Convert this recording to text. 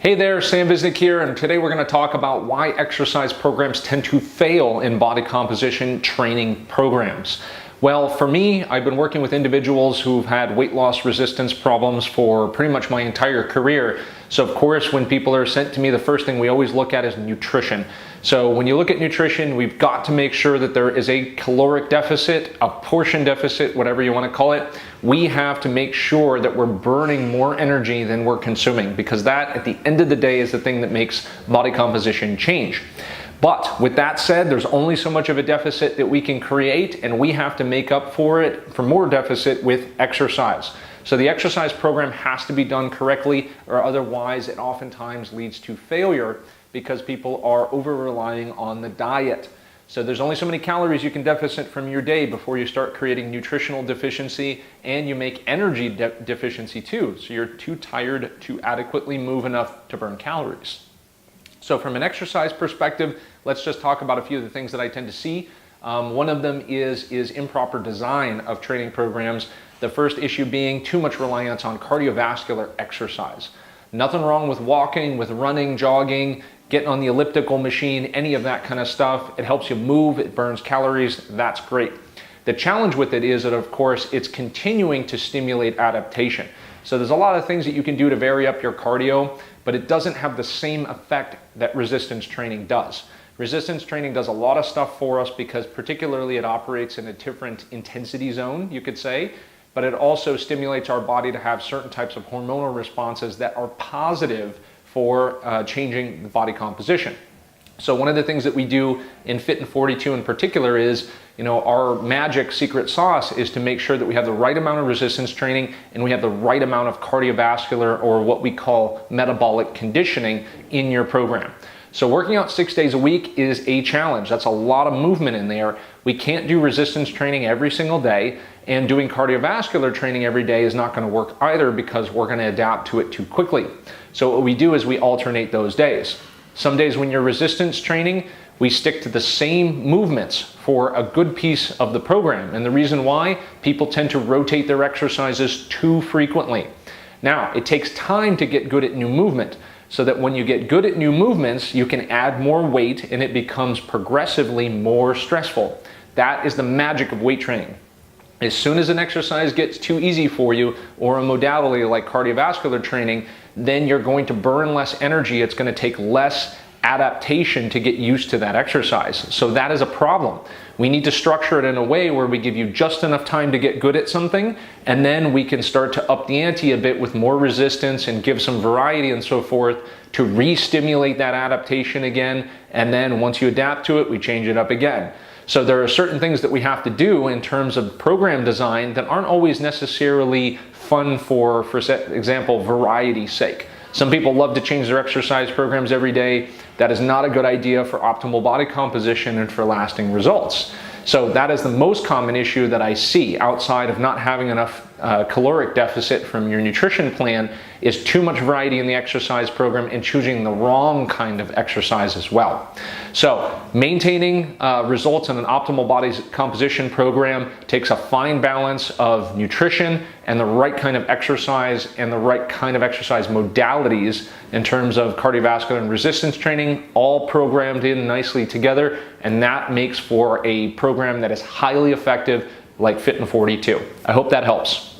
Hey there, Sam Visnick here, and today we're going to talk about why exercise programs tend to fail in body composition training programs. Well, for me, I've been working with individuals who've had weight loss resistance problems for pretty much my entire career. So of course, when people are sent to me, the first thing we always look at is nutrition. So when you look at nutrition, we've got to make sure that there is a caloric deficit, a portion deficit, whatever you want to call it. We have to make sure that we're burning more energy than we're consuming, because that, at the end of the day, is the thing that makes body composition change. But with that said, there's only so much of a deficit that we can create, and we have to make up for it, for more deficit, with exercise. So the exercise program has to be done correctly, or otherwise it oftentimes leads to failure because people are over-relying on the diet. So there's only so many calories you can deficit from your day before you start creating nutritional deficiency, and you make energy deficiency too. So you're too tired to adequately move enough to burn calories. So from an exercise perspective, let's just talk about a few of the things that I tend to see. One of them is improper design of training programs. The first issue being too much reliance on cardiovascular exercise. Nothing wrong with walking, with running, jogging, getting on the elliptical machine, any of that kind of stuff. It helps you move, it burns calories, that's great. The challenge with it is that, of course, it's continuing to stimulate adaptation. So there's a lot of things that you can do to vary up your cardio, but it doesn't have the same effect that resistance training does. Resistance training does a lot of stuff for us because particularly it operates in a different intensity zone, you could say, but it also stimulates our body to have certain types of hormonal responses that are positive for changing the body composition. So one of the things that we do in F42 in particular is, our magic secret sauce is to make sure that we have the right amount of resistance training and we have the right amount of cardiovascular, or what we call metabolic conditioning, in your program. So working out 6 days a week is a challenge. That's a lot of movement in there. We can't do resistance training every single day, and doing cardiovascular training every day is not going to work either because we're going to adapt to it too quickly. So what we do is we alternate those days. Some days when you're resistance training, we stick to the same movements for a good piece of the program. And the reason why, people tend to rotate their exercises too frequently. Now, it takes time to get good at new movement, so that when you get good at new movements, you can add more weight and it becomes progressively more stressful. That is the magic of weight training. As soon as an exercise gets too easy for you, or a modality like cardiovascular training, then you're going to burn less energy. It's going to take less adaptation to get used to that exercise. So that is a problem. We need to structure it in a way where we give you just enough time to get good at something, and then we can start to up the ante a bit with more resistance and give some variety and so forth to re-stimulate that adaptation again. And then once you adapt to it, we change it up again. So there are certain things that we have to do in terms of program design that aren't always necessarily fun for example, variety's sake. Some people love to change their exercise programs every day. That is not a good idea for optimal body composition and for lasting results. So that is the most common issue that I see, outside of not having enough caloric deficit from your nutrition plan, is too much variety in the exercise program and choosing the wrong kind of exercise as well. So maintaining results in an optimal body composition program takes a fine balance of nutrition and the right kind of exercise and the right kind of exercise modalities in terms of cardiovascular and resistance training, all programmed in nicely together, and that makes for a program that is highly effective, like Fit in 42. I hope that helps.